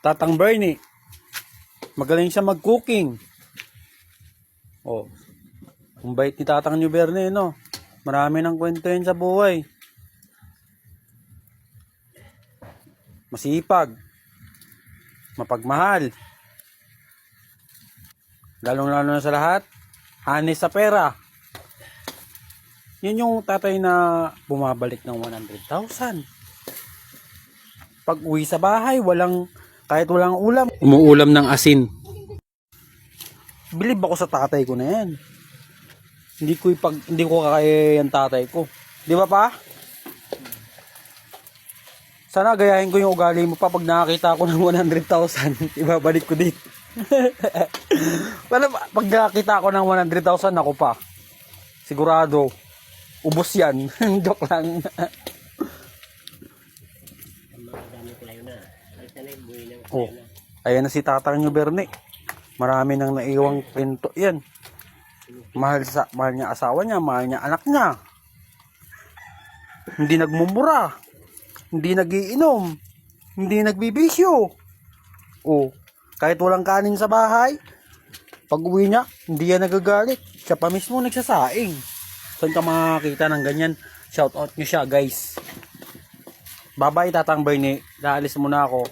Tatang Bernie. Magaling siya mag-cooking. Oh. Ang bait ni Tatang New Bernie, no? Marami ng kwento yan sa buhay. Masipag. Mapagmahal. Lalong-lalo na sa lahat, hanis sa pera. Yun yung tatay na bumabalik ng 100,000. Pag uwi sa bahay, kahit walang ulam, umuulam ng asin. Bilib ako sa tatay ko na yan. Hindi ko kaya yung tatay ko. Di ba pa? Sana gayahin ko yung ugali mo pa pag nakakita ako ng 100,000. Ibabalik ko dito. Pag nakakita ako ng 100,000, ako pa. Sigurado. Ubos yan. Joke lang. Oh, ayan na si Tatang New Bernie. Marami nang naiwang kwento yan. Mahal niya asawa niya, mahal niya anak niya. Hindi nagmumura. Hindi nagiinom. Hindi nagbibisyo. Oh, kahit walang kanin sa bahay, pag uwi niya, hindi yan nagagalit. Siya pa mismo nagsasaing. Saan ka makakita ng ganyan? Shout out nyo siya, guys. Bye-bye, Tatang Bernie. Naalis muna ako.